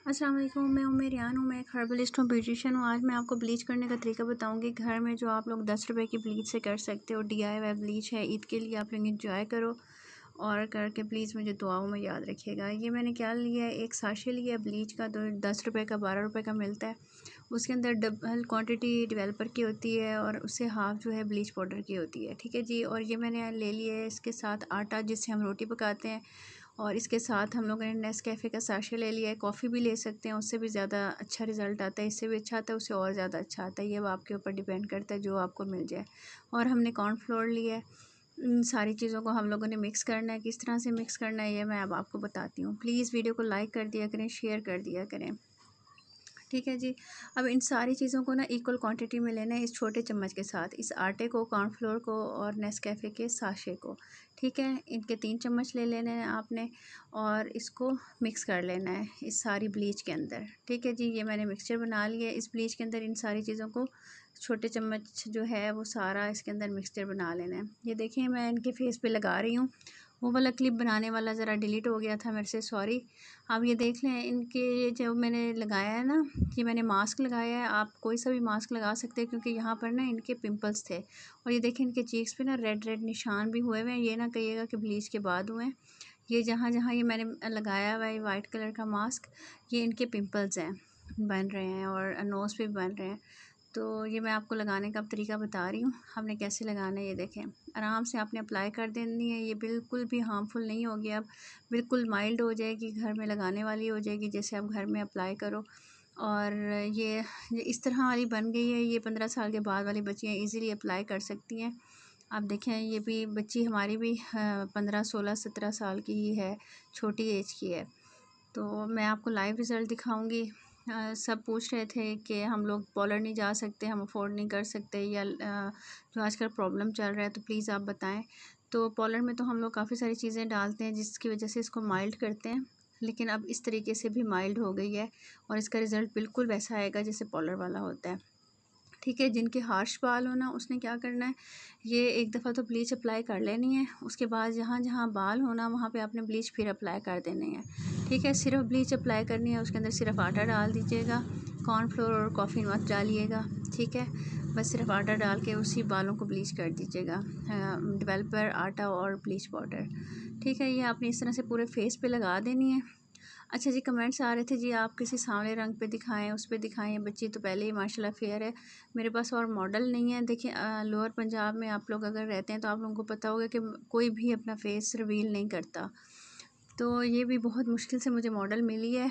अस्सलाम वालेकुम, मैं रियान हूँ। मैं एक हर्बलिस्ट हूँ, ब्यूटिशियन हूँ। आज मैं आपको ब्लीच करने का तरीका बताऊँगी घर में, जो आप लोग 10 रुपए की ब्लीच से कर सकते हो। DIY ब्लीच है, ईद के लिए आप लोग इंजॉय करो और करके प्लीज़ मुझे दुआओं में याद रखिएगा। ये मैंने क्या लिया है, एक साशे लिया है ब्लीच का, तो 10 रुपए का 12 रुपए का मिलता है। उसके अंदर डबल क्वांटिटी डेवलपर की होती है और उससे हाफ़ जो है ब्लीच पाउडर की होती है, ठीक है जी। और ये मैंने ले लिया है इसके साथ आटा, जिससे हम रोटी पकाते हैं, और इसके साथ हम लोगों ने नेस्कैफ़े का साशे ले लिया है। कॉफ़ी भी ले सकते हैं, उससे भी ज़्यादा अच्छा रिज़ल्ट आता है। इससे भी अच्छा आता है, उससे और ज़्यादा अच्छा आता है। ये अब आपके ऊपर डिपेंड करता है, जो आपको मिल जाए। और हमने कॉर्नफ्लोर लिया है। इन सारी चीज़ों को हम लोगों ने मिक्स करना है। किस तरह से मिक्स करना है ये मैं अब आपको बताती हूँ। प्लीज़ वीडियो को लाइक कर दिया करें, शेयर कर दिया करें, ठीक है जी। अब इन सारी चीज़ों को ना इक्वल क्वांटिटी में लेना है, इस छोटे चम्मच के साथ, इस आटे को, कॉर्नफ्लोर को और नेस्कैफ़े के साशे को, ठीक है। इनके 3 चम्मच ले लेने हैं आपने और इसको मिक्स कर लेना है इस सारी ब्लीच के अंदर, ठीक है जी। ये मैंने मिक्सचर बना लिया है। इस ब्लीच के अंदर इन सारी चीज़ों को छोटे चम्मच जो है वो सारा इसके अंदर मिक्सचर बना लेना है। ये देखिए मैं इनके फेस पे लगा रही हूँ। वो वाला क्लिप बनाने वाला ज़रा डिलीट हो गया था मेरे से, सॉरी। आप ये देख लें, इनके ये जो मैंने लगाया है ना, ये मैंने मास्क लगाया है। आप कोई सा भी मास्क लगा सकते हैं, क्योंकि यहाँ पर ना इनके पिंपल्स थे। और ये देखें इनके चीक्स पे ना रेड रेड निशान भी हुए हुए हैं। ये ना कहिएगा कि ब्लीच के बाद हुए हैं। ये जहाँ जहाँ ये मैंने लगाया हुआ है वाइट कलर का मास्क, ये इनके पिंपल्स हैं, बन रहे हैं, और नोज़ पे भी बन रहे हैं। तो ये मैं आपको लगाने का तरीका बता रही हूँ, हमने कैसे लगाना है। ये देखें, आराम से आपने अप्लाई कर देनी है। ये बिल्कुल भी हार्मफुल नहीं होगी, अब बिल्कुल माइल्ड हो जाएगी, घर में लगाने वाली हो जाएगी, जैसे आप घर में अप्लाई करो। और ये इस तरह वाली बन गई है। ये 15 साल के बाद वाली बच्चियाँ इजीली अप्लाई कर सकती हैं। आप देखें, ये भी बच्ची हमारी भी 15 16 17 साल की ही है, छोटी एज की है। तो मैं आपको लाइव रिज़ल्ट दिखाऊंगी। सब पूछ रहे थे कि हम लोग पॉलर नहीं जा सकते, हम अफोर्ड नहीं कर सकते, या जो आजकल प्रॉब्लम चल रहा है, तो प्लीज़ आप बताएं। तो पॉलर में तो हम लोग काफ़ी सारी चीज़ें डालते हैं, जिसकी वजह से इसको माइल्ड करते हैं, लेकिन अब इस तरीके से भी माइल्ड हो गई है और इसका रिज़ल्ट बिल्कुल वैसा आएगा जैसे पॉलर वाला होता है, ठीक है। जिनके हार्श बाल हो ना, उसने क्या करना है, ये एक दफ़ा तो ब्लीच अप्लाई कर लेनी है। उसके बाद जहाँ जहाँ बाल होना, वहाँ पे आपने ब्लीच फिर अप्लाई कर देनी है, ठीक है। सिर्फ ब्लीच अप्लाई करनी है, उसके अंदर सिर्फ आटा डाल दीजिएगा, कॉर्नफ्लोर और कॉफ़ी मत डालिएगा, ठीक है। बस सिर्फ आटा डाल के उसी बालों को ब्लीच कर दीजिएगा, डेवलपर, आटा और ब्लीच पाउडर, ठीक है। ये आपने इस तरह से पूरे फेस पे लगा देनी है। अच्छा जी, कमेंट्स आ रहे थे जी आप किसी सांवले रंग पे दिखाएं, उस पे दिखाएं। बच्ची तो पहले ही माशाल्लाह फेयर है, मेरे पास और मॉडल नहीं है। देखिए, लोअर पंजाब में आप लोग अगर रहते हैं तो आप लोगों को पता होगा कि कोई भी अपना फेस रिवील नहीं करता। तो ये भी बहुत मुश्किल से मुझे मॉडल मिली है,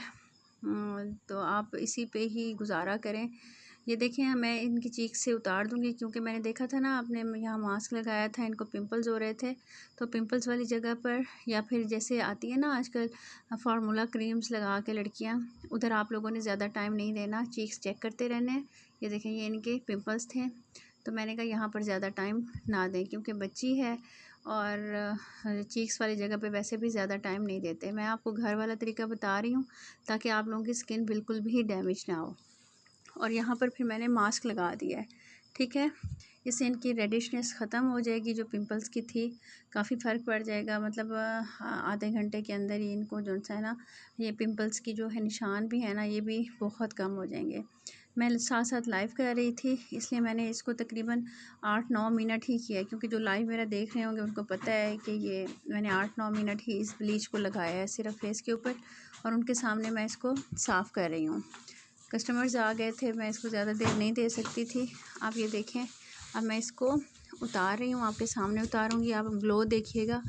तो आप इसी पे ही गुजारा करें। ये देखें, मैं इनकी चीख से उतार दूंगी, क्योंकि मैंने देखा था ना, आपने यहाँ मास्क लगाया था, इनको पिंपल्स हो रहे थे। तो पिंपल्स वाली जगह पर, या फिर जैसे आती है ना आजकल फार्मूला क्रीम्स लगा के लड़कियाँ, उधर आप लोगों ने ज़्यादा टाइम नहीं देना, चीक्स चेक करते रहने हैं। ये देखें, ये इनके पिंपल्स थे, तो मैंने कहा यहाँ पर ज़्यादा टाइम ना दें, क्योंकि बच्ची है और चीक्स वाली जगह पे वैसे भी ज़्यादा टाइम नहीं देते। मैं आपको घर वाला तरीका बता रही हूँ, ताकि आप लोगों की स्किन बिल्कुल भी डैमेज ना हो। और यहाँ पर फिर मैंने मास्क लगा दिया है, ठीक है। इससे इनकी रेडिशनेस ख़त्म हो जाएगी, जो पिंपल्स की थी, काफ़ी फ़र्क पड़ जाएगा। मतलब आधे घंटे के अंदर ही इनको जो है ना, ये पिंपल्स की जो है निशान भी है ना, ये भी बहुत कम हो जाएंगे। मैं साथ साथ लाइव कर रही थी, इसलिए मैंने इसको तकरीबन 8-9 मिनट ही किया, क्योंकि जो लाइव मेरा देख रहे होंगे उनको पता है कि ये मैंने 8-9 मिनट ही इस ब्लीच को लगाया है सिर्फ फेस के ऊपर, और उनके सामने मैं इसको साफ़ कर रही हूँ। कस्टमर्स आ गए थे, मैं इसको ज़्यादा देर नहीं दे सकती थी। आप ये देखें, अब मैं इसको उतार रही हूँ, आपके सामने उतारूँगी, आप ग्लो देखिएगा।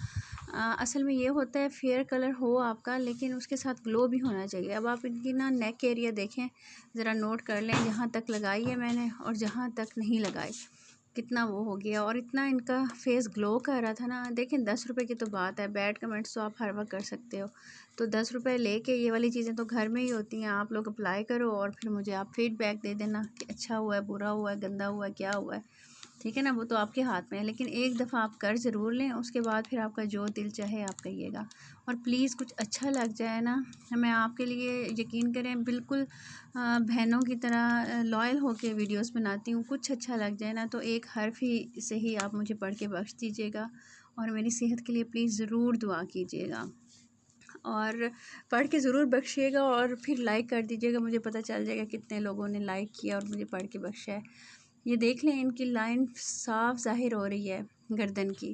असल में ये होता है, फेयर कलर हो आपका, लेकिन उसके साथ ग्लो भी होना चाहिए। अब आप इनकी ना नेक एरिया देखें, ज़रा नोट कर लें, जहाँ तक लगाई है मैंने और जहाँ तक नहीं लगाई, कितना वो हो गया, और इतना इनका फेस ग्लो कर रहा था ना। देखें, 10 रुपए की तो बात है, बैड कमेंट्स तो आप हर वक्त कर सकते हो। तो 10 रुपए लेके, ये वाली चीज़ें तो घर में ही होती हैं, आप लोग अप्लाई करो और फिर मुझे आप फीडबैक दे देना कि अच्छा हुआ है, बुरा हुआ है, गंदा हुआ है, क्या हुआ है, ठीक है ना। वो तो आपके हाथ में है, लेकिन एक दफ़ा आप कर ज़रूर लें, उसके बाद फिर आपका जो दिल चाहे आप कहिएगा। और प्लीज़ कुछ अच्छा लग जाए ना, मैं आपके लिए, यकीन करें, बिल्कुल बहनों की तरह लॉयल होकर वीडियोस बनाती हूँ। कुछ अच्छा लग जाए ना, तो एक हर्फ ही से ही आप मुझे पढ़ के बख्श दीजिएगा, और मेरी सेहत के लिए प्लीज़ ज़रूर दुआ कीजिएगा। और पढ़ के ज़रूर बख्शिएगा और फिर लाइक कर दीजिएगा, मुझे पता चल जाएगा कितने लोगों ने लाइक किया और मुझे पढ़ के बख्शा है। ये देख लें, इनकी लाइन साफ ज़ाहिर हो रही है गर्दन की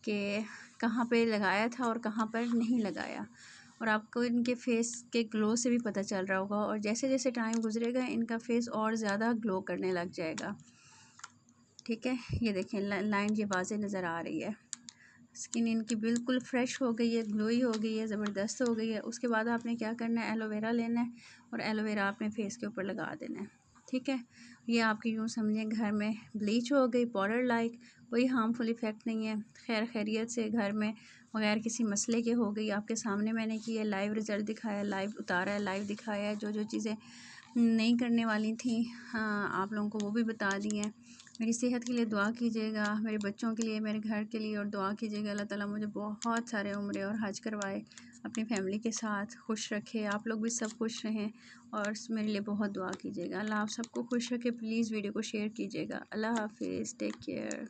कि कहाँ पे लगाया था और कहाँ पर नहीं लगाया, और आपको इनके फेस के ग्लो से भी पता चल रहा होगा। और जैसे जैसे टाइम गुजरेगा इनका फेस और ज़्यादा ग्लो करने लग जाएगा। ठीक है, ये देखें लाइन ये वाज़े नज़र आ रही है। स्किन इनकी बिल्कुल फ्रेश हो गई है, ग्लोई हो गई है, ज़बरदस्त हो गई है। उसके बाद आपने क्या करना है, एलोवेरा लेना है और एलोवेरा आपने फेस के ऊपर लगा देना है। ठीक है, ये आपकी यूँ समझें घर में ब्लीच हो गई, पाउडर लाइक, कोई हार्मफुल इफ़ेक्ट नहीं है। खैर खैरियत से घर में बगैर किसी मसले के हो गई। आपके सामने मैंने की है, लाइव रिज़ल्ट दिखाया, लाइव उतारा है, लाइव दिखाया है। जो जो चीज़ें नहीं करने वाली थी, हाँ, आप लोगों को वो भी बता दी हैं। मेरी सेहत के लिए दुआ कीजिएगा, मेरे बच्चों के लिए, मेरे घर के लिए, और दुआ कीजिएगा अल्लाह ताला मुझे बहुत सारे उम्रे और हज करवाए, अपनी फैमिली के साथ खुश रखे, आप लोग भी सब खुश रहें और मेरे लिए बहुत दुआ कीजिएगा। अल्लाह आप सबको खुश रखे। प्लीज़ वीडियो को शेयर कीजिएगा। अल्लाह हाफिज़, टेक केयर।